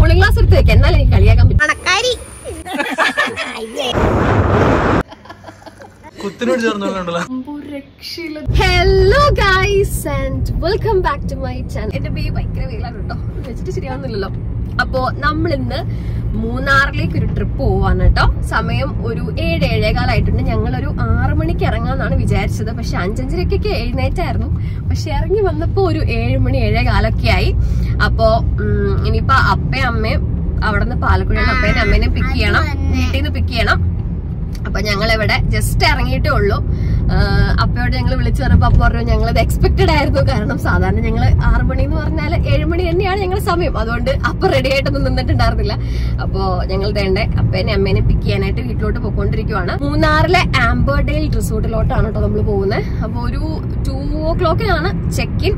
Cooling glass എടുത്ത് വെക്കാം, എന്നാലും എനിക്ക് കളിയാക്കാൻ പറ്റും. Hello guys and welcome back to my channel. എന്റെ ഭയങ്കര വെയിലാണ് കേട്ടോ, വെച്ചിട്ട് ശരിയാവുന്നില്ലല്ലോ. അപ്പോ നമ്മളിന്ന് മൂന്നാറിലേക്ക് ഒരു ട്രിപ്പ് പോവാണ് കേട്ടോ. സമയം ഒരു 7-7:15 ഞങ്ങളൊരു 6 മണിക്ക് ഇറങ്ങാന്നാണ് വിചാരിച്ചത്. പക്ഷെ 5-5:30 എഴുന്നേറ്റായിരുന്നു. പക്ഷെ ഇറങ്ങി വന്നപ്പോ ഒരു 7 മണി 7:15 ആയി. അപ്പോ ഇനിയിപ്പോ അപ്പയും അമ്മയും അവിടെ നിന്ന് പാലക്കുഴയിൽ അപ്പേനെ അമ്മേനെ പിക്ക് ചെയ്യണം, വീട്ടിൽ നിന്ന് പിക്ക് ചെയ്യണം. അപ്പൊ ഞങ്ങൾ ഇവിടെ ജസ്റ്റ് ഇറങ്ങിയിട്ടേ ഉള്ളൂ. അപ്പയോട് ഞങ്ങൾ വിളിച്ചു പറഞ്ഞപ്പോ അപ്പൊ പറഞ്ഞു ഞങ്ങളത് എക്സ്പെക്ടഡ് ആയിരുന്നു. കാരണം സാധാരണ ഞങ്ങൾ 6 മണി എന്ന് പറഞ്ഞാൽ 7 മണി തന്നെയാണ് ഞങ്ങളുടെ സമയം. അതുകൊണ്ട് അപ്പൊ റെഡി ആയിട്ടൊന്നും നിന്നിട്ടുണ്ടായിരുന്നില്ല. അപ്പൊ ഞങ്ങൾ തേണ്ടേ അപ്പേനെ അമ്മേനെ പിക്ക് ചെയ്യാനായിട്ട് വീട്ടിലോട്ട് പോയിക്കൊണ്ടിരിക്കുവാണ്. മൂന്നാറിലെ ആംബർഡെയിൽ റിസോർട്ടിലോട്ടാണ് കേട്ടോ നമ്മൾ പോകുന്നത്. അപ്പൊ ഒരു 2 o'clock ചെക്ക് ഇൻ.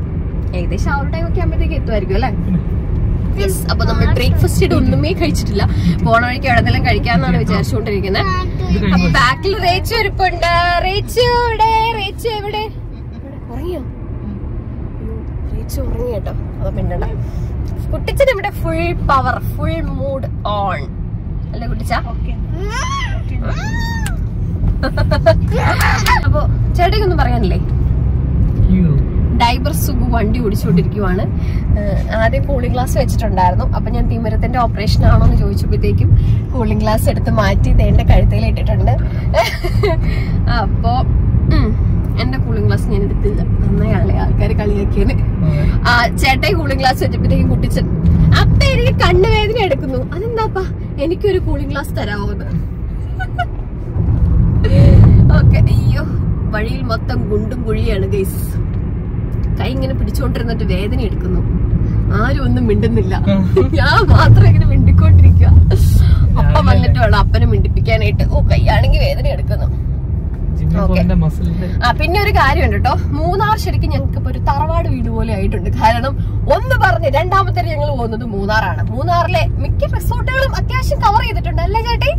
ഏകദേശം ആ ഒരു ടൈം ഒക്കെ ആകുമ്പോഴത്തേക്ക് എത്തുമായിരിക്കും അല്ലെ. യെസ്. അപ്പൊ നമ്മൾ ബ്രേക്ക്ഫാസ്റ്റ് ഒന്നുമേ കഴിച്ചിട്ടില്ല. പോണ വഴിക്ക് എവിടെന്നെല്ലാം കഴിക്കാന്നാണ് വിചാരിച്ചുകൊണ്ടിരിക്കുന്നത്. അപ്പൊ ബാക്കിൽ റേച്ചു ഇരിപ്പുണ്ട്. റേച്ചു എവിടെ ഉറങ്ങിയോ? റേച്ചു ഉറങ്ങി കേട്ടോ. അപ്പൊ പിന്നണ്ട കുട്ടിച്ചൻ ഇവിടെ full power, full mood on അല്ലേ കുട്ടിച്ച? അപ്പൊ ചേട്ടയ്ക്കൊന്നും പറയാനില്ലേ? ഡൈബർ സുഖു വണ്ടി ഓടിച്ചുകൊണ്ടിരിക്കുവാണ്. ആദ്യം കൂളിംഗ് ഗ്ലാസ് വെച്ചിട്ടുണ്ടായിരുന്നു. അപ്പൊ ഞാൻ തിമിരത്തിന്റെ ഓപ്പറേഷൻ ആണോ എന്ന് ചോദിച്ചപ്പോഴത്തേക്കും കൂളിംഗ് ഗ്ലാസ് എടുത്ത് മാറ്റി എന്റെ കഴുത്തിൽ ഇട്ടിട്ടുണ്ട്. അപ്പോ എന്റെ കൂളിംഗ് ഗ്ലാസ് ഞാൻ എടുത്തില്ല. നന്നായാളെ ആൾക്കാർ കളിയാക്കിയത്. ചേട്ടായി കൂളിംഗ് ഗ്ലാസ് വെച്ചപ്പോഴത്തേക്കും കുട്ടിച്ചൻ അപ്പ എനിക്ക് കണ്ണുവേദന എടുക്കുന്നു. അതെന്താപ്പാ എനിക്കൊരു കൂളിംഗ് ഗ്ലാസ് തരാമോന്ന്. ഓക്കെ. അയ്യോ, വഴിയിൽ മൊത്തം ഗുണ്ടും കുഴിയാണ് ഗൈസ്. കൈ ഇങ്ങനെ പിടിച്ചോണ്ടിരുന്നിട്ട് വേദന എടുക്കുന്നു. ആരും ഒന്നും മിണ്ടുന്നില്ല, ഞാൻ മാത്രം ഇങ്ങനെ മിണ്ടിക്കൊണ്ടിരിക്കുക. അപ്പം വന്നിട്ട് വേണം അപ്പനെ മിണ്ടിപ്പിക്കാനായിട്ട്. ഓ, കൈയാണെങ്കിൽ വേദന എടുക്കുന്നു. പിന്നെ ഒരു കാര്യമുണ്ട് കേട്ടോ, മൂന്നാർ ശരിക്കും ഞങ്ങൾക്ക് ഇപ്പൊ ഒരു തറവാട് വീട് പോലെ ആയിട്ടുണ്ട്. കാരണം ഒന്ന് പറഞ്ഞ് രണ്ടാമത്തെ ഞങ്ങൾ പോകുന്നത് മൂന്നാറാണ്. മൂന്നാറിലെ മിക്ക റിസോർട്ടുകളും അത്യാവശ്യം കവർ ചെയ്തിട്ടുണ്ട് അല്ലേ ചേട്ടി?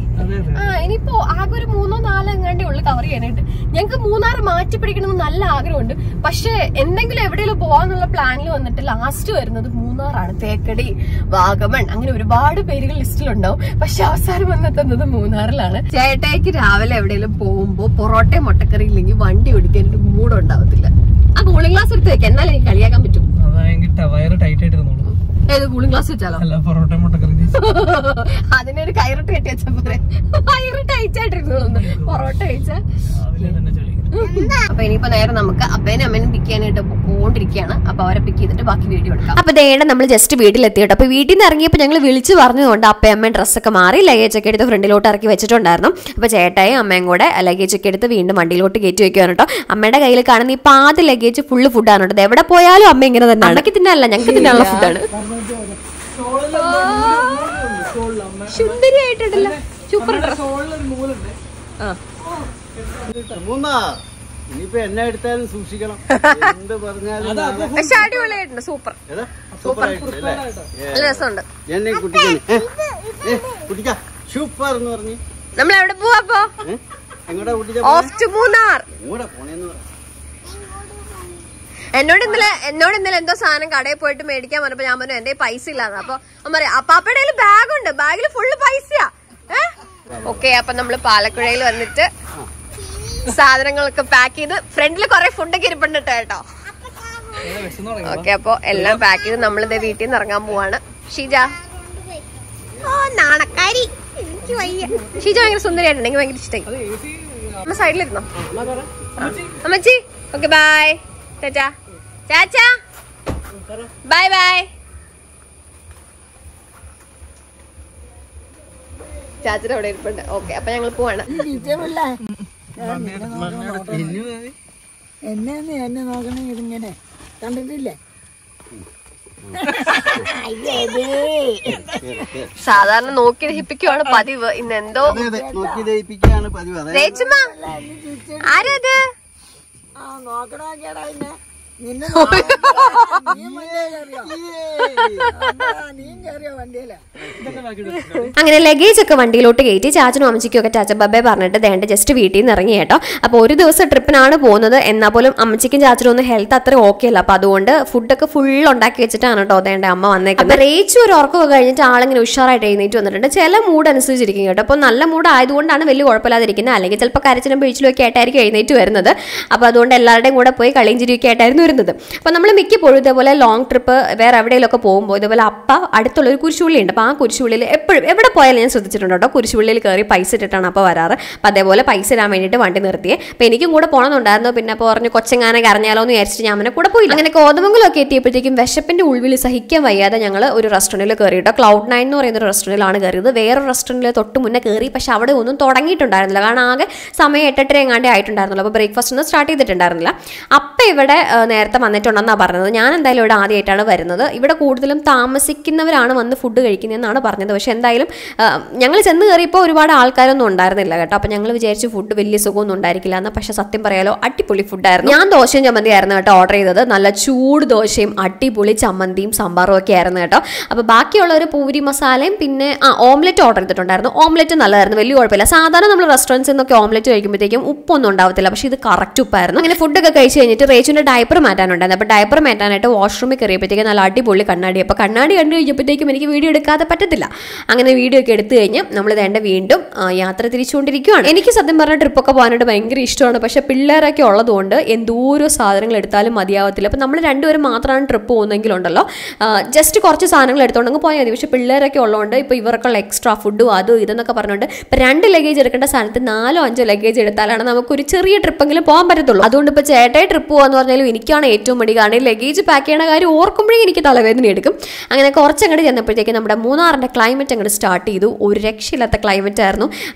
ഇനിയിപ്പോ ആകെ ഒരു 3-4 എങ്ങാണ്ടേ ഉള്ളു കവർ ചെയ്യാനായിട്ട്. ഞങ്ങൾക്ക് മൂന്നാർ മാറ്റി പിടിക്കണമെന്ന് നല്ല ആഗ്രഹമുണ്ട്. പക്ഷെ എന്തെങ്കിലും എവിടെയെങ്കിലും പോവാന്നുള്ള പ്ലാനിൽ വന്നിട്ട് ലാസ്റ്റ് വരുന്നത് മൂന്നാറാണ്. തേക്കടി, വാഗമൺ, അങ്ങനെ ഒരുപാട് പേരുകൾ ലിസ്റ്റിലുണ്ടാവും. പക്ഷെ അവസാനം വന്നെത്തുന്നത് മൂന്നാറിലാണ്. ചേട്ടയ്ക്ക് രാവിലെ എവിടെയെങ്കിലും പോകുമ്പോ പൊറോട്ട മുട്ടക്കറി ഇല്ലെങ്കിൽ വണ്ടി ഓടിക്കാൻ ഒരു മൂഡ് ഉണ്ടാവത്തില്ല. ആ കൂളിംഗ് ഗ്ലാസ് എടുത്ത് വെക്കാം, എന്നാലും എനിക്ക് കളിയാക്കാൻ പറ്റും. ഏത് കൂളിംഗ് ഗ്ലാസ് വെച്ചാലോ? അതിനൊരു കയറിട്ട് കെട്ടി വെച്ചാ പോരെ. കയറ് ടൈറ്റ് ആയിട്ടിരുന്നു പൊറോട്ട കഴിച്ചാ. അപ്പൊ ഇനിയിപ്പോ നേരെ നമുക്ക് അപ്പേനെ അമ്മേനും പിക്ക് ചെയ്യാനായിട്ട് പോകൊണ്ടിരിക്കുകയാണ്. അപ്പൊ അവരെ പിക്ക് ചെയ്തിട്ട് ബാക്കി വീഡിയോ എടുക്കാം. അപ്പൊ ദേണ്ട നമ്മൾ ജസ്റ്റ് വീട്ടിലെത്തിയിട്ട് അപ്പൊ വീട്ടിൽ നിന്ന് ഇറങ്ങിയപ്പോ ഞങ്ങൾ വിളിച്ചു പറഞ്ഞതുകൊണ്ട് അപ്പയും അമ്മയും ഡ്രസ്സൊക്കെ മാറി ലഗേജ് ഒക്കെ എടുത്ത് ഫ്രണ്ടിലോട്ട് ഇറക്കി വെച്ചിട്ടുണ്ടായിരുന്നു. അപ്പൊ ചേട്ടായും അമ്മയും കൂടെ ലഗേജ് ഒക്കെ എടുത്ത് വീണ്ടും വണ്ടിയിലോട്ട് കയറ്റി വെക്കുകയാണ് കേട്ടോ. അമ്മയുടെ കയ്യിൽ കാണുന്ന ഈ പാതി ലഗേജ് ഫുള്ള് ഫുഡാണ് കേട്ടോ. എവിടെ പോയാലും അമ്മ ഇങ്ങനെ തന്നെ. അമ്മയ്ക്ക് തിന്നല്ല, ഞങ്ങൾക്ക് തിന്നാനുള്ള ഫുഡാണ്. സുന്ദരിയായിട്ടുണ്ടല്ലോ, സൂപ്പർ ഡ്രസ്. ഇനിയിപ്പോ എന്നെ എടുത്താലും സൂക്ഷിക്കണം. എന്ത് പറഞ്ഞാലും പക്ഷെ അടിപൊളിയായിട്ടുണ്ട്. സൂപ്പർ സൂപ്പർ രസമുണ്ട്. എന്നെ കുട്ടിക്ക സൂപ്പർ എന്ന് പറഞ്ഞു. നമ്മൾ എവിടെ പോവാ? എങ്ങോട്ടാ കുട്ടിക്ക? Of two Munnar. എങ്ങോട്ടാ പോണേന്ന് പറ. എന്നോട് ഇന്നലെ എന്തോ സാധനം കടയിൽ പോയിട്ട് മേടിക്കാൻ പറഞ്ഞപ്പോ ഞാൻ പറഞ്ഞു എന്റെ പൈസ ഇല്ലാന്ന്. അപ്പൊ പറയാ അപ്പാപ്പയുടെ കയ്യിൽ ബാഗുണ്ട്, ബാഗിൽ ഫുള്ള് പൈസയാ. ഓക്കെ. അപ്പൊ നമ്മള് പാലക്കുഴയിൽ വന്നിട്ട് സാധനങ്ങളൊക്കെ പാക്ക് ചെയ്ത് ഫ്രണ്ടില് കൊറേ ഫുഡൊക്കെ ഇരിപ്പുണ്ട് കേട്ടോ. ഓക്കെ. അപ്പൊ എല്ലാം പാക്ക് ചെയ്ത് നമ്മളിത് വീട്ടിൽ നിന്ന് ഇറങ്ങാൻ പോവാണ്. ഷീജ, ഓ നാണക്കാരി, എനിക്ക് വയ്യ. ഷീജ ഭയങ്കര സുന്ദരിയായിട്ടുണ്ട്, എനിക്ക് ഭയങ്കര ഇഷ്ടമായി. അമ്മ സൈഡിലിരുന്നോ അമ്മച്ചി? Okay bye. ചാച്ചാ ചാച്ചാ ബൈ ബൈ. ചാച്ചൻ അവിടെ ഇരിപ്പുണ്ട്. ഓക്കെ. അപ്പൊ ഞങ്ങൾ പോവാണ്. എന്നെ നോക്കണേ ഇതിങ്ങനെ കണ്ടിട്ടില്ലേ? സാധാരണ നോക്കി ദഹിപ്പിക്കുവാണ് പതിവ്. ഇന്നെന്തോ ആരത്? നോക്കണോക്കേടാ. നിന്നെ നീയും കയറിയോ വണ്ടിയില. അങ്ങനെ ലഗേജ് ഒക്കെ വണ്ടിയിലോട്ട് കയറ്റി ചാച്ചനും അമ്മച്ചിക്കും ഒക്കെ ചാച്ച ബബ്ബെ പറഞ്ഞിട്ട് ദേണ്ട ജസ്റ്റ് വീട്ടിൽ നിന്ന് ഇറങ്ങി കേട്ടോ. അപ്പോൾ ഒരു ദിവസം ട്രിപ്പിനാണ് പോകുന്നത്, എന്നാൽ പോലും അമ്മച്ചിക്കും ചാച്ചനും ഒന്നും ഹെൽത്ത് അത്ര ഓക്കെ അല്ല. അപ്പോൾ അതുകൊണ്ട് ഫുഡൊക്കെ ഫുൾ ഉണ്ടാക്കി വെച്ചിട്ടാണ് കേട്ടോ ദേണ്ട അമ്മ വന്നേക്കുന്നത്. റേച്ചു ഒരു ഉറക്കമൊക്കെ കഴിഞ്ഞിട്ട് ആളിങ്ങനെ ഉഷാറായിട്ട് എഴുന്നേറ്റ് വന്നിട്ടുണ്ട്. ചില മൂഡ് അനുസരിച്ചിരിക്കും കേട്ടോ. അപ്പോൾ നല്ല മൂഡ് ആയതുകൊണ്ടാണ് വലിയ കുഴപ്പമില്ലാതിരിക്കുന്നത്, അല്ലെങ്കിൽ ചിലപ്പോൾ കരച്ചിലും പിഴിച്ചിലും ഒക്കെ ആയിട്ടായിരിക്കും എഴുന്നേറ്റ് വരുന്നത്. അപ്പോൾ അതുകൊണ്ട് എല്ലാവരുടെയും കൂടെ പോയി കളിയും ചിരിയൊക്കെ ആയിട്ടായിരുന്നു വരുന്നത്. അപ്പോൾ നമ്മൾ മിക്കപ്പോഴും ഇതേപോലെ ലോങ് ട്രിപ്പ് വേറെ എവിടെയെങ്കിലുമൊക്കെ പോകുമ്പോൾ ഇതേപോലെ അപ്പ അടുത്തുള്ളൊരു കുരിശുപള്ളി ഉണ്ട്. അപ്പോൾ ആ കുരിശുപള്ളിയിൽ എപ്പോഴും എവിടെ പോയാലും ഞാൻ ശ്രദ്ധിച്ചിട്ടുണ്ട് കേട്ടോ, കുരിശുപള്ളിയിൽ കയറി പൈസ ഇട്ടിട്ടാണ് അപ്പോൾ വരാറ്. അപ്പോൾ അതേപോലെ പൈസ ഇടാൻ വേണ്ടിയിട്ട് വണ്ടി നിർത്തിയേ. അപ്പോൾ എനിക്കും കൂടെ പോകണമെന്നുണ്ടായിരുന്നു. പിന്നെ അപ്പോൾ പറഞ്ഞു കൊച്ചെങ്ങാനൊക്കെ അറിഞ്ഞാലോ എന്ന് വിചാരിച്ചിട്ട് ഞാൻ അവനെ കൂടെ പോയില്ല. അങ്ങനെ കോതമംഗലമൊക്കെ എത്തിയപ്പോഴത്തേക്കും വിശപ്പിൻ്റെ ഉൾവിൽ സഹിക്കാൻ വയ്യാതെ ഞങ്ങൾ ഒരു റെസ്റ്റോറൻറ്റിൽ കയറി കേട്ടോ. Cloud9 എന്ന് പറയുന്ന ഒരു റെസ്റ്റോറൻറ്റിലാണ് കയറിയത്. വേറൊരു റെസ്റ്റോറൻറ്റിൽ തൊട്ട് മുന്നേ കയറി, പക്ഷെ അവിടെ ഒന്നും തുടങ്ങിയിട്ടുണ്ടായിരുന്നില്ല. കാരണം ആകെ സമയം 8:30 എങ്ങാണ്ടേ ആയിട്ടുണ്ടായിരുന്നല്ലോ. അപ്പോൾ ബ്രേക്ക്ഫാസ്റ്റ് ഒന്നും സ്റ്റാർട്ട് ചെയ്തിട്ടുണ്ടായിരുന്നില്ല. അപ്പം ഇവിടെ നേരത്തെ വന്നിട്ടുണ്ടെന്നാണ് പറഞ്ഞത്. ഞാൻ എന്തായാലും ഇവിടെ ആദ്യമായിട്ടാണ് വരുന്നത്. ഇവിടെ കൂടുതലും താമസിക്കുന്നവരാണ് വന്ന് ഫുഡ് കഴിക്കുന്നതെന്നാണ് പറഞ്ഞത്. പക്ഷേ എന്തായാലും ഞങ്ങൾ ചെന്ന് കയറിയപ്പോൾ ഒരുപാട് ആൾക്കാരൊന്നും ഉണ്ടായിരുന്നില്ല കേട്ടോ. അപ്പോൾ ഞങ്ങൾ വിചാരിച്ചു ഫുഡ് വലിയ സുഖമൊന്നും ഉണ്ടായിരിക്കില്ല എന്ന്. പക്ഷേ സത്യം പറയാലോ അടിപൊളി ഫുഡായിരുന്നു. ഞാൻ ദോശയും ചമ്മന്തി ആയിരുന്നു കേട്ടോ ഓർഡർ ചെയ്തത്. നല്ല ചൂട് ദോശയും അടിപൊളി ചമ്മന്തിയും സംഭാറും ഒക്കെ ആയിരുന്നു കേട്ടോ. അപ്പോൾ ബാക്കിയുള്ളവർ പൂരി മസാലയും പിന്നെ ഓംലെറ്റ് ഓർഡർ ചെയ്തിട്ടുണ്ടായിരുന്നു. ഓംലെറ്റ് നല്ലതായിരുന്നു, വലിയ കുഴപ്പമില്ല. സാധാരണ നമ്മൾ റെസ്റ്റോറൻറ്റ്സിൽ നിന്നൊക്കെ ഓംലെറ്റ് കഴിക്കുമ്പോഴത്തേക്കും ഉപ്പൊന്നും ഉണ്ടാവത്തില്ല, പക്ഷേ ഇത് കറക്റ്റ് ഉപ്പായിരുന്നു. അങ്ങനെ ഫുഡൊക്കെ കഴിച്ച് കഴിഞ്ഞിട്ട് റേച്ചുവിൻ്റെ ഡയപ്പർ മാറ്റാനുണ്ടായിരുന്നു. അപ്പോൾ ഡയപ്പർ മാറ്റാനായിട്ട് വാഷ്റൂമിൽ കയറിയപ്പോഴത്തേക്കും നല്ല അടിപൊളി കണ്ണാടി. അപ്പോൾ കണ്ണാടി കണ്ടു കഴിഞ്ഞപ്പോഴത്തേക്കും എനിക്ക് വീഡിയോ എടുക്കാതെ പറ്റത്തില്ല. അങ്ങനെ വീഡിയോ ഒക്കെ എടുത്തു കഴിഞ്ഞ് നമ്മൾ വേണ്ട വീണ്ടും യാത്ര തിരിച്ചുകൊണ്ടിരിക്കുകയാണ്. എനിക്ക് സത്യം പറഞ്ഞാൽ ട്രിപ്പൊക്കെ പോകാനായിട്ട് ഭയങ്കര ഇഷ്ടമാണ്. പക്ഷേ പിള്ളേരൊക്കെ ഉള്ളതുകൊണ്ട് എന്തോരോ സാധനങ്ങൾ എടുത്താലും മതിയാവത്തില്ല. അപ്പോൾ നമ്മൾ രണ്ടുപേരും മാത്രമാണ് ട്രിപ്പ് പോകുന്നെങ്കിലുണ്ടല്ലോ ജസ്റ്റ് കുറച്ച് സാധനങ്ങൾ എടുത്തുകൊണ്ടെങ്കിൽ പോയാൽ മതി. പക്ഷേ പിള്ളേരൊക്കെ ഉള്ളതുകൊണ്ട് ഇപ്പോൾ ഇവർക്കുള്ള എക്സ്ട്രാ ഫുഡും അതും ഇതെന്നൊക്കെ പറഞ്ഞുകൊണ്ട് ഇപ്പോൾ 2 ലഗേജ് എടുക്കേണ്ട സ്ഥാനത്ത് 4-5 ലഗേജ് എടുത്താലാണ് നമുക്കൊരു ചെറിയ ട്രിപ്പെങ്കിലും പോകാൻ പറ്റത്തുള്ളൂ. അതുകൊണ്ട് ഇപ്പോൾ ചേട്ടായി ട്രിപ്പ് പോകാന്ന് പറഞ്ഞാലും എനിക്കാണ് ഏറ്റവും മടി. കാരണം ലഗേജ് പാക്ക് ചെയ്യണ കാര്യം ഓർക്കുമ്പോഴേ എനിക്ക് തലവേദന എടുക്കും. അങ്ങനെ കുറച്ചങ്ങോട്ട് ചെന്നപ്പോഴത്തേക്ക് നമ്മുടെ മൂന്നാറിൻ്റെ ക്ലൈമറ്റ് അങ്ങോട്ട് സ്റ്റാർട്ട് ചെയ്തു. ഒരു രക്ഷയില്ലാത്ത ക്ലൈമറ്റ് ആയിരുന്നു.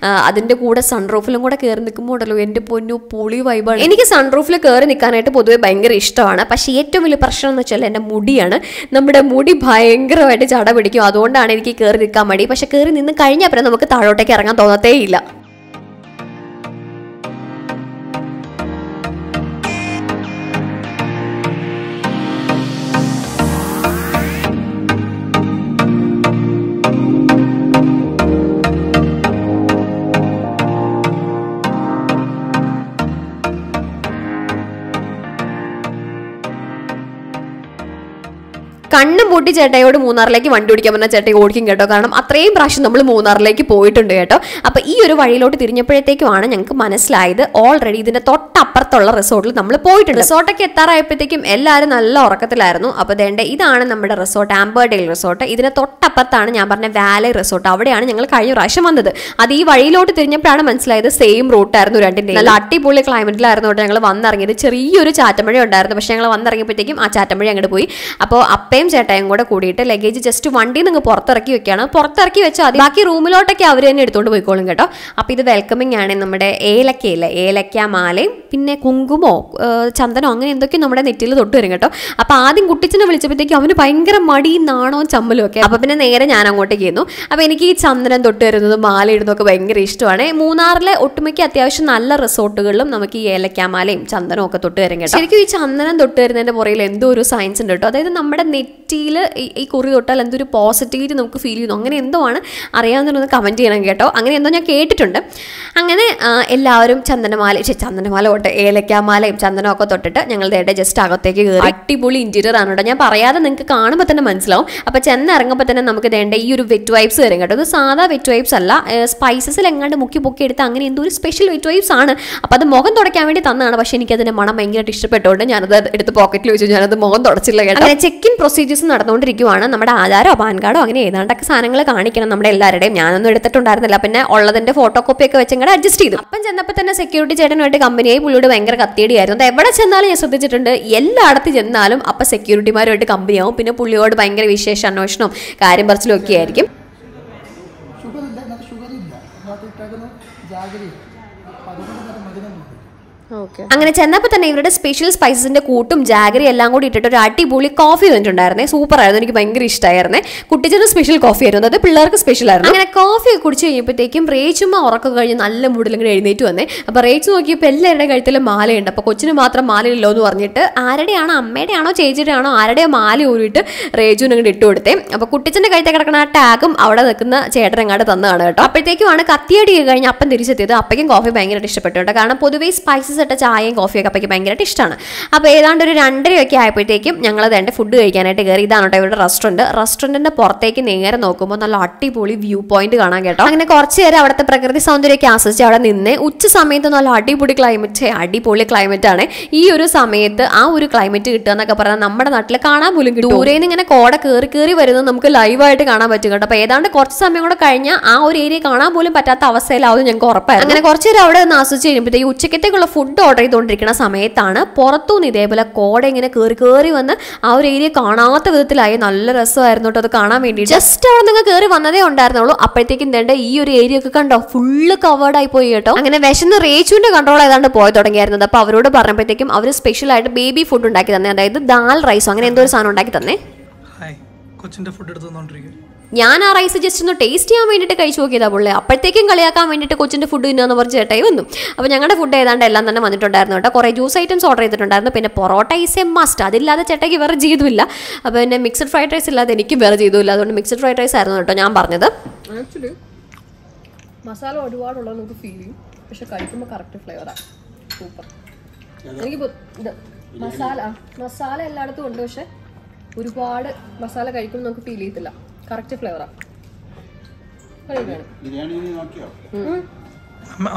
അതിൻ്റെ കൂടെ സൺറൂഫിലും കൂടെ കയറി നിൽക്കുമ്പോൾ ഉണ്ടല്ലോ എൻ്റെ പൊന്നു പൊളി വൈബാണ്. എനിക്ക് സൺറൂഫിൽ കയറി നിൽക്കാനായിട്ട് പൊതുവെ ഭയങ്കര ഇഷ്ടമാണ്. പക്ഷേ ഏറ്റവും വലിയ പ്രശ്നം എന്ന് വെച്ചാൽ എൻ്റെ മുടിയാണ്. നമ്മുടെ മുടി ഭയങ്കരമായിട്ട് ചട പിടിക്കും. അതുകൊണ്ടാണ് എനിക്ക് കയറി നിൽക്കാൻ മടി. പക്ഷെ കയറി നിന്ന് കഴിഞ്ഞാൽ പിന്നെ നമുക്ക് താഴോട്ടേക്ക് ഇറങ്ങാൻ തോന്നത്തേ ഇല്ല. കണ്ണും പൂട്ടി ചേട്ടായോട് മൂന്നാറിലേക്ക് വണ്ടി ഓടിക്കാൻ പറഞ്ഞാൽ ചേട്ടയെ ഓടിക്കും കേട്ടോ. കാരണം അത്രയും പ്രാവശ്യം നമ്മൾ മൂന്നാറിലേക്ക് പോയിട്ടുണ്ട് കേട്ടോ. അപ്പോൾ ഈ ഒരു വഴിയിലോട്ട് തിരിഞ്ഞപ്പോഴത്തേക്കുമാണ് ഞങ്ങൾക്ക് മനസ്സിലായത് ഓൾറെഡി ഇതിൻ്റെ തൊട്ടപ്പുറത്തുള്ള റിസോർട്ടിൽ നമ്മൾ പോയിട്ടുണ്ട്. റിസോർട്ടൊക്കെ എത്താറായപ്പോഴത്തേക്കും എല്ലാവരും നല്ല ഉറക്കത്തിലായിരുന്നു. അപ്പോൾ ദേണ്ട ഇതാണ് നമ്മുടെ റിസോർട്ട്, ആംബർഡേൽ റിസോർട്ട്. ഇതിന് തൊട്ടപ്പുറത്താണ് ഞാൻ പറഞ്ഞ വാലി റിസോർട്ട്. അവിടെയാണ് ഞങ്ങൾ കഴിഞ്ഞ പ്രാവശ്യം വന്നത്. അത് ഈ വഴിയിലോട്ട് തിരിഞ്ഞപ്പോഴാണ് മനസ്സിലായത് സെയിം റൂട്ടായിരുന്നു രണ്ടിൻ്റെ. നല്ല അടിപൊളി ക്ലൈമറ്റിലായിരുന്നു കേട്ടോ ഞങ്ങൾ വന്നിറങ്ങിയത്. ചെറിയൊരു ചാറ്റമഴ ഉണ്ടായിരുന്നു, പക്ഷേ ഞങ്ങൾ വന്നിറങ്ങിയപ്പോഴത്തേക്കും ആ ചാറ്റമഴ അങ്ങോട്ട് പോയി. അപ്പോൾ അപ്പയും ചേട്ടായും കൂടെ കൂടിയിട്ട് ലഗേജ് ജസ്റ്റ് വണ്ടിയിൽ നിന്ന് പുറത്തിറക്കി വെക്കുകയാണ്. പുറത്തിറക്കി വെച്ചാൽ ബാക്കി റൂമിലോട്ടൊക്കെ അവർ തന്നെ എടുത്തുകൊണ്ട് പോയിക്കോളും കേട്ടോ. അപ്പോൾ ഇത് വെൽക്കമിങ് ആണ്. നമ്മുടെ ഏലക്കയില്ലേ, ഏലക്ക മാലയും പിന്നെ കുങ്കുമോ ചന്ദനോ അങ്ങനെ എന്തൊക്കെയോ നമ്മുടെ നെറ്റിയിൽ തൊട്ട് വരും കേട്ടോ. അപ്പോൾ ആദ്യം കുട്ടിച്ചനെ വിളിച്ചപ്പോഴത്തേക്കും അവന് ഭയങ്കര മടിയും നാണവും ചമ്മലും ഒക്കെ. അപ്പോൾ പിന്നെ നേരെ ഞാൻ അങ്ങോട്ടേക്ക് ചെയ്യുന്നു. അപ്പോൾ എനിക്ക് ഈ ചന്ദനം തൊട്ട് വരുന്നതും മാല ഇടുന്നതൊക്കെ ഭയങ്കര ഇഷ്ടമാണ്. മൂന്നാറിലെ ഒട്ടുമിക്ക അത്യാവശ്യം നല്ല റിസോർട്ടുകളിലും നമുക്ക് ഈ ഏലക്കാമാലയും ചന്ദനവും ഒക്കെ തൊട്ട് വരും കേട്ടോ. ശരിക്കും ഈ ചന്ദനം തൊട്ട് വരുന്നതിൻ്റെ പുറകിൽ എന്തോ ഒരു സയൻസ് ഉണ്ട് കേട്ടോ. അതായത് നമ്മുടെ നെറ്റിയിൽ ഈ കുറി തൊട്ടാൽ എന്തോ ഒരു പോസിറ്റിവിറ്റി നമുക്ക് ഫീൽ ചെയ്യുന്നു. അങ്ങനെ എന്തോ ആണ്, അറിയാവുന്നതൊന്ന് കമൻറ്റ് ചെയ്യണം കേട്ടോ. അങ്ങനെ എന്തോ ഞാൻ കേട്ടിട്ടുണ്ട്. അങ്ങനെ എല്ലാവരും ചന്ദനമാല തൊട്ട് ഏലക്കാമാലയും ചന്ദനമൊക്കെ തൊട്ടിട്ട് ഞങ്ങളുടെ ജസ്റ്റ് അകത്തേക്ക് കയറി. അടിപൊളി ഇൻറ്റീരിയർ ആണ് കേട്ടോ. ഞാൻ പറയാതെ നിങ്ങൾക്ക് കാണുമ്പോൾ തന്നെ മനസ്സിലാവും. അപ്പോൾ ചെന്നിറങ്ങുമ്പോൾ തന്നെ നമുക്ക് വേണ്ട ഈ ഒരു വെറ്റ് വൈബ്സ് വരും കേട്ടോ. ഇത് സാധാ വെറ്റ് വൈബ്സ് അല്ല, സ്പൈസസിൽ എങ്ങാണ്ട് മുക്കി പൊക്കി എടുത്ത് അങ്ങനെ എന്തോ ഒരു സ്പെഷ്യൽ വെറ്റ് വൈബ്സ് ആണ്. അപ്പോൾ അത് മുഖം തുടയ്ക്കാൻ വേണ്ടി തന്നതാണ്. പക്ഷേ എനിക്കതിൻ്റെ മണം ഭയങ്കരമായിട്ട് ഇഷ്ടപ്പെട്ടുകൊണ്ട് ഞാനത് എടുത്ത് പോക്കറ്റിൽ വെച്ചു. ഞാനത് മുഖം തുടച്ചില്ല കേട്ടോ. അങ്ങനെ ചെക്ക് ഇൻ പ്രൊസീജിയേഴ്സ് നടന്നുകൊണ്ടിരിക്കുവാണ്. നമ്മുടെ ആധാരോ പാൻ കാർഡോ അങ്ങനെ ഏതാണ്ടൊക്കെ സാധനങ്ങൾ കാണിക്കണം നമ്മുടെ എല്ലാവരുടെയും. ഞാനൊന്നും എടുത്തിട്ടുണ്ടായിരുന്നില്ല. പിന്നെ ഉള്ളതിൻ്റെ ഫോട്ടോ കോപ്പി ഒക്കെ വെച്ച് ഇങ്ങനെ അഡ്ജസ്റ്റ് ചെയ്തു. അപ്പം ചെന്നപ്പോൾ തന്നെ സെക്യൂരിറ്റി ചേട്ടനുമായിട്ട് കമ്പനിയായി. പുള്ളിയോട് ഭയങ്കര കത്തിയടിയായിരുന്നു. അത് എവിടെ ചെന്നാലും ഞാൻ ശ്രദ്ധിച്ചിട്ടുണ്ട്, എല്ലായിടത്തും ചെന്നാലും അപ്പം സെക്യൂരിറ്റിമാരുമായിട്ട് കമ്പനിയാവും. പിന്നെ പുള്ളിയോട് ഭയങ്കര വിശേഷ അന്വേഷണവും കാര്യം പറച്ചിലും ഒക്കെ ആയിരിക്കും. അങ്ങനെ ചെന്നപ്പോൾ തന്നെ ഇവരുടെ സ്പെഷ്യൽ സ്പൈസസിന്റെ കൂട്ടും ജാഗരി എല്ലാം കൂടി ഇട്ടിട്ട് ഒരു അടിപൊളി കോഫി വന്നിട്ടുണ്ടായിരുന്നേ. സൂപ്പർ ആയിരുന്നു, എനിക്ക് ഭയങ്കര ഇഷ്ടമായിരുന്നേ. കുട്ടിച്ചന് സ്പെഷ്യൽ കോഫി ആയിരുന്നു, അത് പിള്ളേർക്ക് സ്പെഷ്യൽ ആയിരുന്നു. അങ്ങനെ കോഫി കുടിച്ച് കഴിഞ്ഞപ്പോഴത്തേക്കും റേച്ചുമ്മ ഉറക്കം കഴിഞ്ഞ് നല്ല മൂഡിൽ ഇങ്ങനെ എഴുന്നേറ്റ് വന്നേ. അപ്പോൾ റേച്ചു നോക്കിയപ്പോൾ എല്ലാവരുടെ കഴുത്തിലും മാലയുണ്ട്. അപ്പോൾ കൊച്ചിന് മാത്രം മാലയില്ലോ എന്ന് പറഞ്ഞിട്ട് ആരുടെയാണോ, അമ്മയുടെ ആണോ ചേച്ചിയുടെ ആണോ ആരുടെയോ മാല ഊരിയിട്ട് റേച്ചുവിന് അങ്ങോട്ട് ഇട്ട് കൊടുത്തേ. അപ്പോൾ കുട്ടിച്ചന്റെ കഴുത്തിൽ കിടക്കുന്ന ആ ടാഗും അവിടെ നിൽക്കുന്ന ചേട്ടൻ എങ്ങാണ്ട് തന്നതാണ് കേട്ടോ. അപ്പോഴത്തേക്കുമാണ് കത്തിയടി കഴിഞ്ഞ് അപ്പം തിരിച്ചെത്തിയത്. അപ്പയ്ക്കും കോഫി ഭയങ്കരമായിട്ട് ഇഷ്ടപ്പെട്ടു കേട്ടോ. കാരണം പൊതുവേ സ്പൈസസ് ഇട്ട ചായയും കോഫിയൊക്കെ അപ്പയ്ക്ക് ഭയങ്കരമായിട്ട് ഇഷ്ടമാണ്. അപ്പോൾ ഏതാണ്ട് ഒരു 2:30 ആയപ്പോഴത്തേക്കും ഞങ്ങൾ അതിൻ്റെ ഫുഡ് കഴിക്കാനായിട്ട് കയറി. ഇതാണ് കേട്ടോ ഇവരുടെ റെസ്റ്റോറൻറ്റിൻ്റെ പുറത്തേക്ക് നേരെ നോക്കുമ്പോൾ നല്ല അടിപൊളി വ്യൂ പോയിന്റ് കാണാൻ കേട്ടോ. അങ്ങനെ കുറച്ച് നേരം അവിടുത്തെ പ്രകൃതി സൗന്ദര്യമൊക്കെ ആസ്വദിച്ച് അവിടെ നിന്ന് ഉച്ച സമയത്ത് നല്ല അടിപൊളി ക്ലൈമറ്റ് ആണ്. ഈ ഒരു സമയത്ത് ആ ഒരു ക്ലൈമറ്റ് കിട്ടുക എന്നൊക്കെ പറഞ്ഞാൽ നമ്മുടെ നാട്ടിൽ കാണാൻ പോലും കിട്ടും. ദൂരെ നിന്ന് ഇങ്ങനെ കോട കയറി വരുന്നത് നമുക്ക് ലൈവായിട്ട് കാണാൻ പറ്റും കേട്ടോ. അപ്പോൾ ഏതാണ്ട് കുറച്ച് സമയം കൂടെ കഴിഞ്ഞാൽ ആ ഒരു ഏരിയ കാണാൻ പോലും പറ്റാത്ത അവസ്ഥയിലാവും ഞങ്ങൾക്ക് ഉറപ്പായിരുന്നു. അങ്ങനെ കുറച്ച് നേരം അവിടെ നിന്ന് ആസ്വദിച്ച് കഴിയുമ്പോഴത്തേക്ക് ഉച്ചക്കത്തേക്കുള്ള ഫുഡ് ഓർഡർ ചെയ്തുകൊണ്ടിരിക്കുന്ന സമയത്താണ് പുറത്തുനിന്ന് ഇതേപോലെ കോട ഇങ്ങനെ കയറി വന്ന് ആ ഒരു ഏരിയ കാണാത്ത വിധത്തിലായി. നല്ല രസമായിരുന്നു കേട്ടോ അത് കാണാൻ വേണ്ടി. ജസ്റ്റ് അവിടെ നിങ്ങൾ കയറി വന്നതേ ഉണ്ടായിരുന്നുള്ളൂ. അപ്പോഴത്തേക്കും വേണ്ട ഈ ഒരു ഏരിയ ഒക്കെ കണ്ടോ ഫുള്ള് കവേർഡ് ആയി പോയി കേട്ടോ. അങ്ങനെ വിശന്ന് റേച്ചുവിന്റെ കൺട്രോൾ ഏതാണ്ട് പോയി തുടങ്ങിയായിരുന്നത്. അപ്പോൾ അവരോട് പറഞ്ഞപ്പോഴത്തേക്കും അവർ സ്പെഷ്യലായിട്ട് ബേബി ഫുഡ് ഉണ്ടാക്കി തന്നെ, അതായത് ദാൽ റൈസോ അങ്ങനെ എന്തോ ഒരു സാധനം ഉണ്ടാക്കി തന്നെ. ഞാൻ ആ റൈസ് ജസ്റ്റ് ഒന്ന് ടേസ്റ്റ് ചെയ്യാൻ വേണ്ടിയിട്ട് കഴിച്ചു നോക്കിയതാ പുള്ളി. അപ്പോഴത്തേക്കും കളിയാക്കാൻ വേണ്ടിയിട്ട് കൊച്ചിൻ്റെ ഫുഡ് തിന്നാന്ന് പറഞ്ഞ് ചേട്ടായി വന്നു. അപ്പോൾ ഞങ്ങളുടെ ഫുഡ് ഏതാണ്ട് എല്ലാം തന്നെ വന്നിട്ടുണ്ടായിരുന്നു കേട്ടോ. കുറേ ജ്യൂസ് ഐറ്റംസ് ഓർഡർ ചെയ്തിട്ടുണ്ടായിരുന്നു. പിന്നെ പൊറോട്ട ഈസ് എ മസ്റ്റ്, അതില്ലാതെ ചേട്ടായിക്ക് വേറെ ചെയ്തുമില്ല. അപ്പോൾ പിന്നെ മിക്സഡ് ഫ്രൈഡ് റൈസ് ഇല്ലാതെ എനിക്കും വേറെ ചെയ്തുമില്ല. അതുകൊണ്ട് മിക്സഡ് ഫ്രൈഡ് റൈസ് ആയിരുന്നു കേട്ടോ ഞാൻ പറഞ്ഞത്. ആക്ച്വലി മസാല ഒരുപാടുള്ളത് നമുക്ക് ഫീൽ ചെയ്യും, പക്ഷെ കഴിക്കുമ്പോൾ കറക്റ്റ് ഫ്ലേവറാണ്. സൂപ്പർ. എനിക്ക് ഇത് മസാല എല്ലായിടത്തും ഉണ്ട്, പക്ഷെ ഒരുപാട് മസാല കഴിക്കുമ്പോൾ നമുക്ക് ഫീൽ ചെയ്യത്തില്ല. കറക്റ്റ് ഫ്ലേവറാണ്.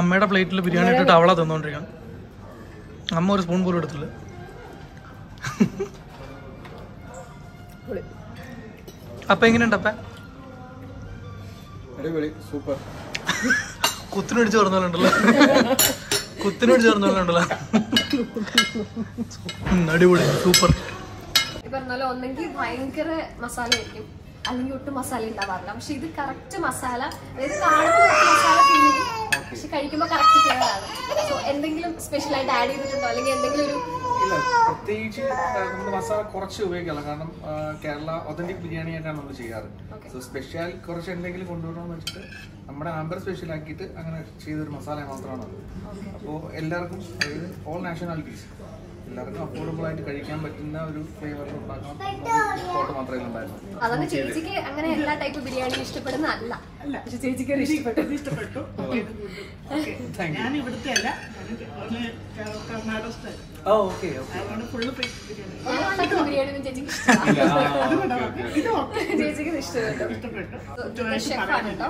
അമ്മയുടെ പ്ലേറ്റിൽ ബിരിയാണി ഇട്ടിട്ട് അവളാ തന്നോണ്ടിരിക്കണം. അമ്മ ഒരു സ്പൂൺ പോലും എടുത്തില്ല. അപ്പൊ എങ്ങനെയുണ്ട് അപ്പ? സൂപ്പർ. കുത്തിനടിച്ച് പറഞ്ഞോലുണ്ടല്ലോ, കുത്തിനടിച്ച് പറഞ്ഞോലുണ്ടല്ലോ. അടിപൊളി, സൂപ്പർ. പറഞ്ഞാലും ഒന്നെങ്കിൽ ഭയങ്കര മസാല ആയിരിക്കും, അല്ലെങ്കിൽ ഒട്ടും മസാല ഉണ്ടാവാറില്ല. പക്ഷെ ഇത് കറക്റ്റ് മസാല, അതായത് കാണുമ്പോൾ മസാല ഫീൽ ചെയ്യും, പക്ഷെ കഴിക്കുമ്പോൾ കറക്റ്റ് ഫ്ലേവർ ആണ്. സോ എന്തെങ്കിലും സ്പെഷ്യൽ ആയിട്ട് ആഡ് ചെയ്തിട്ടുണ്ടോ, അല്ലെങ്കിൽ എന്തെങ്കിലും ഒരു ഇല്ല, പ്രത്യേകിച്ച് നമ്മൾ മസാല കുറച്ച് ഉപയോഗിക്കാം. കാരണം കേരള ഒതന്റിക് ബിരിയാണി ആയിട്ടാണ് നമ്മൾ ചെയ്യാറ്. സോ സ്പെഷ്യൽ കുറച്ച് എന്തെങ്കിലും കൊണ്ടുവരണമെന്ന് വെച്ചിട്ട് നമ്മുടെ ആംബർ സ്പെഷ്യൽ ആക്കിയിട്ട് അങ്ങനെ ചെയ്തൊരു മസാല മാത്രമാണ് അത്. അപ്പോൾ എല്ലാവർക്കും, അതായത് ഓൾ നാഷണാലിറ്റീസ് എല്ലാവർക്കും അഫോർഡബിൾ ആയിട്ട് കഴിക്കാൻ പറ്റുന്ന ഒരു ഫ്ലേവറിൽ ഉണ്ടാക്കണം തോട്ട് മാത്രമേ ഉണ്ടായിരുന്നു. അതാണ് ചേച്ചിക്ക് അങ്ങനെ എല്ലാ ടൈപ്പ് ബിരിയാണി ഇഷ്ടപ്പെടുന്ന അല്ല, പക്ഷെ ചേച്ചിക്ക് ഇഷ്ടപ്പെട്ടു. ഞാൻ ഇവിടുത്തെ അല്ല, കർണാടക സ്റ്റൈൽ. ബിരിയാണി ഒന്നും ചേച്ചിക്ക് ഇഷ്ടപ്പെട്ടു. ഷെഫാണ് കേട്ടോ.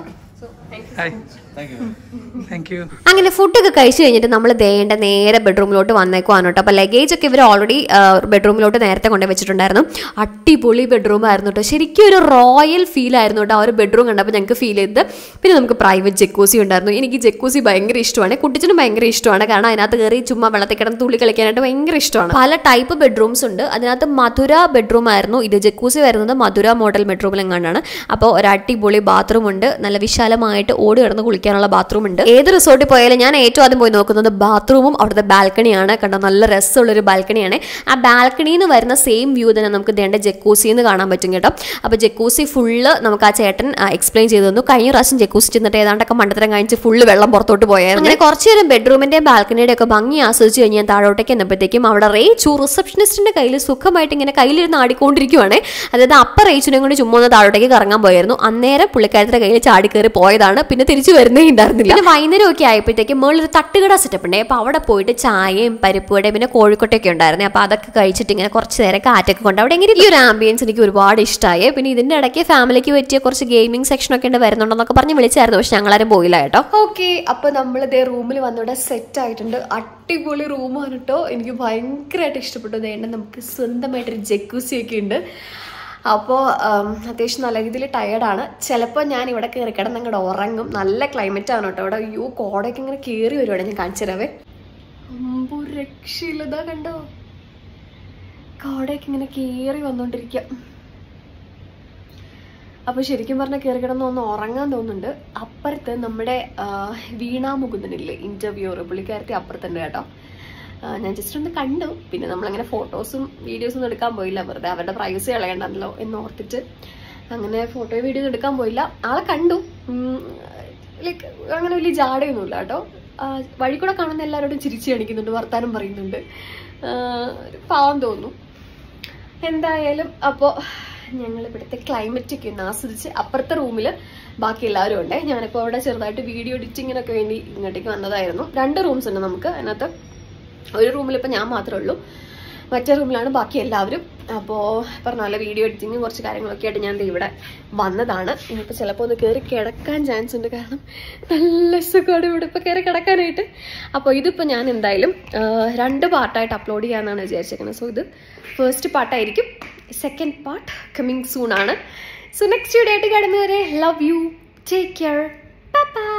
അങ്ങനെ ഫുഡൊക്കെ കഴിച്ചു കഴിഞ്ഞിട്ട് നമ്മൾ നേരെ ബെഡ്റൂമിലോട്ട് വന്നേക്കുവാണ് കേട്ടോ. അപ്പോൾ ലഗേജ് ഒക്കെ ഇവർ ഓൾറെഡി ബെഡ്റൂമിലോട്ട് നേരത്തെ കൊണ്ടു വെച്ചിട്ടുണ്ടായിരുന്നു. അടിപൊളി ബെഡ്റൂം ആയിരുന്നു കേട്ടോ. ശരിക്കും ഒരു റോയൽ ഫീൽ ആയിരുന്നു കേട്ടോ ആ ഒരു ബെഡ്റൂം കണ്ടപ്പോൾ ഞങ്ങൾക്ക് ഫീൽ ചെയ്തത്. പിന്നെ നമുക്ക് പ്രൈവറ്റ് ജക്കൂസി ഉണ്ടായിരുന്നു. എനിക്ക് ജക്കൂസി ഭയങ്കര ഇഷ്ടമാണ്, കുട്ടിച്ചനും ഭയങ്കര ഇഷ്ടമാണ്. കാരണം അതിനകത്ത് കയറി ചുമ്മാ വെള്ളത്തിൽ കിടന്ന് തുള്ളി കളിക്കാനായിട്ട് ഭയങ്കര ഇഷ്ടമാണ്. പല ടൈപ്പ് ബെഡ്റൂംസ് ഉണ്ട്. അതിനകത്ത് മധുര ബെഡ്റൂം ആയിരുന്നു ഇത്. ജക്കൂസി വരുന്നത് മധുര മോഡൽ ബെഡ്റൂമിൽ എങ്ങാണ്ടാണ്. അപ്പോൾ ഒരു അടിപൊളി ബാത്റൂം ഉണ്ട്, നല്ല വിശാലമായിട്ട് ഓടി കിടന്ന് കുളിക്കാനുള്ള ബാത്റൂം ഉണ്ട്. ഏത് റിസോർട്ടിൽ പോയാലും ഞാൻ ഏറ്റവും ആദ്യം പോയി നോക്കുന്നത് ബാത്റൂമും അവിടുത്തെ ബാൽക്കണിയാണ്. കണ്ടോ, നല്ല രസമുള്ളൊരു ബാൽക്കണിയാണ്. ആ ബാൽക്കണിയിൽ നിന്ന് വരുന്ന സെയിം വ്യൂ തന്നെ നമുക്ക് ദേണ്ട ജക്കൂസിന്ന് കാണാൻ പറ്റും കേട്ടോ. അപ്പോൾ ജക്കൂസി ഫുള്ള് നമുക്ക് ആ ചേട്ടൻ എക്സ്പ്ലെയിൻ ചെയ്തു തന്നു. കഴിഞ്ഞ പ്രാവശ്യം ജക്കൂസി ചെന്നിട്ട് ഏതാണ്ടൊക്കെ മണ്ടത്തരം കഴിച്ച് ഫുള്ള് വെള്ളം പുറത്തോട്ട് പോയായിരുന്നു. അങ്ങനെ കുറച്ച് നേരം ബെഡ്റൂമിന്റെ ബാൽക്കണിയുടെ ഒക്കെ ഭംഗി ആസ്വദിച്ച് കഴിഞ്ഞ് ഞാൻ താഴോട്ടേക്ക് എന്നപ്പോഴത്തേക്കും അവിടെ റേച്ചു റിസപ്ഷനിസ്റ്റിന്റെ കയ്യിൽ സുഖമായിട്ട് ഇങ്ങനെ കയ്യിലിരുന്ന് ആടിക്കൊണ്ടിരിക്കുവാണ്. അതായത് അപ്പ റേച്ചിനെ കൊണ്ട് ചുമ്മാ ഒന്ന് താഴോട്ടേക്ക് കറങ്ങാൻ പോയായിരുന്നു. അന്നേരം പുള്ളിക്കാരത്തിന്റെ കയ്യിൽ ചാടി കയറി പോയതാണ്. പിന്നെ തിരിച്ചു വരുന്നേ ഉണ്ടായിരുന്നില്ല. പിന്നെ വൈകുന്നേരം ഒക്കെ ആയപ്പോഴത്തേക്കും മുകളിലൊരു തട്ടുകട സെറ്റപ്പ് ഉണ്ട്. അപ്പോൾ അവിടെ പോയിട്ട് ചായയും പരിപ്പുവടയും പിന്നെ കോഴിക്കോട്ടൊക്കെ ഉണ്ടായിരുന്നു. അപ്പോൾ അതൊക്കെ കഴിച്ചിട്ട് ഇങ്ങനെ കുറച്ച് നേരം കാറ്റൊക്കെ കൊണ്ട് അവിടെ എങ്ങനെ ഈ ഒരു ആംബിയൻസ് എനിക്ക് ഒരുപാട് ഇഷ്ടമായി. പിന്നെ ഇതിന്റെ ഇടയ്ക്ക് ഫാമിലിക്ക് പറ്റിയ കുറച്ച് ഗെയിമിംഗ് സെക്ഷനൊക്കെ ഉണ്ട് വരുന്നുണ്ടെന്നൊക്കെ പറഞ്ഞ് വിളിച്ചായിരുന്നു. പക്ഷെ ഞങ്ങളാരും പോയില്ല കേട്ടോ. ഓക്കെ, അപ്പോൾ നമ്മൾ ഇതേ റൂമിൽ വന്നിവിടെ സെറ്റ് ആയിട്ടുണ്ട്. അടിപൊളി റൂമാണ് കേട്ടോ. എനിക്ക് ഭയങ്കരമായിട്ട് ഇഷ്ടപ്പെട്ടു. അതേണ്ട നമുക്ക് സ്വന്തമായിട്ടൊരു ജക്കൂസി ഒക്കെ ഉണ്ട്. അപ്പോൾ അത്യാവശ്യം നല്ല രീതിയിൽ ടയേർഡാണ്. ചിലപ്പോൾ ഞാൻ ഇവിടെ കയറി കിടന്ന് അങ്ങോട്ട് ഉറങ്ങും. നല്ല ക്ലൈമറ്റ് ആണ് കേട്ടോ ഇവിടെ. അയ്യോ, കോടയൊക്കെ ഇങ്ങനെ കയറി വരുവാണ്. ഞാൻ കാണിച്ചു തരാവേ. അമ്പോ രക്ഷയില്ലതാ കണ്ടോ, കോടയൊക്കെ ഇങ്ങനെ കയറി വന്നോണ്ടിരിക്കുക. അപ്പോൾ ശരിക്കും പറഞ്ഞാൽ കയറി കിടന്ന് ഒന്ന് ഉറങ്ങാൻ തോന്നുന്നുണ്ട്. അപ്പുറത്ത് നമ്മുടെ വീണാ മുകുന്ദനില്ലേ ഇന്റർവ്യൂർ, പുള്ളിക്കാരത്തി അപ്പുറത്തുണ്ട് കേട്ടോ. ഞാൻ ജസ്റ്റ് ഒന്ന് കണ്ടു. പിന്നെ നമ്മളങ്ങനെ ഫോട്ടോസും വീഡിയോസും ഒന്നും എടുക്കാൻ പോയില്ല, വെറുതെ അവരുടെ പ്രൈവസി കളയണ്ടല്ലോ എന്നോർത്തിട്ട് അങ്ങനെ ഫോട്ടോയും വീഡിയോ ഒന്നും എടുക്കാൻ പോയില്ല. ആളെ കണ്ടു, ലൈക്ക് അങ്ങനെ വലിയ ജാടയൊന്നുമില്ല കേട്ടോ. വഴി കൂടെ കാണുന്ന എല്ലാവരോടും ചിരിച്ചു കാണിക്കുന്നുണ്ട്, വർത്താനം പറയുന്നുണ്ട്, പാവം തോന്നുന്നു. എന്തായാലും അപ്പോൾ ഞങ്ങൾ ഇവിടുത്തെ ക്ലൈമറ്റൊക്കെ ഒന്ന് ആസ്വദിച്ച് അപ്പുറത്തെ റൂമിൽ ബാക്കി എല്ലാവരും ഉണ്ട്. ഞാനിപ്പോൾ അവിടെ ചെറുതായിട്ട് വീഡിയോ എഡിറ്റിങ്ങിനൊക്കെ വേണ്ടി ഇങ്ങോട്ടേക്ക് വന്നതായിരുന്നു. 2 റൂംസ് ഉണ്ട് നമുക്ക്. അതിനകത്ത് ഒരു റൂമിൽ ഇപ്പം ഞാൻ മാത്രമേ ഉള്ളൂ, മറ്റേ റൂമിലാണ് ബാക്കി എല്ലാവരും. അപ്പോൾ പറഞ്ഞ പോലെ വീഡിയോ എഡിറ്റിങ്ങും കുറച്ച് കാര്യങ്ങളൊക്കെ ആയിട്ട് ഞാൻ ഇവിടെ വന്നതാണ്. ഇനിയിപ്പോൾ ചിലപ്പോൾ ഒന്ന് കയറി കിടക്കാൻ ചാൻസ് ഉണ്ട്, കാരണം നല്ല സുഖമാണ് ഇവിടെ ഇപ്പോൾ കയറി കിടക്കാനായിട്ട്. അപ്പോൾ ഇതിപ്പോൾ ഞാൻ എന്തായാലും 2 പാർട്ടായിട്ട് അപ്ലോഡ് ചെയ്യാമെന്നാണ് വിചാരിച്ചേക്കുന്നത്. സോ ഇത് ഫസ്റ്റ് പാർട്ടായിരിക്കും, സെക്കൻഡ് പാർട്ട് കമ്മിങ് സൂൺ ആണ്. സോ നെക്സ്റ്റ് വീഡിയോ ആയിട്ട് കാണുന്നവരെ love you, take care, bye by.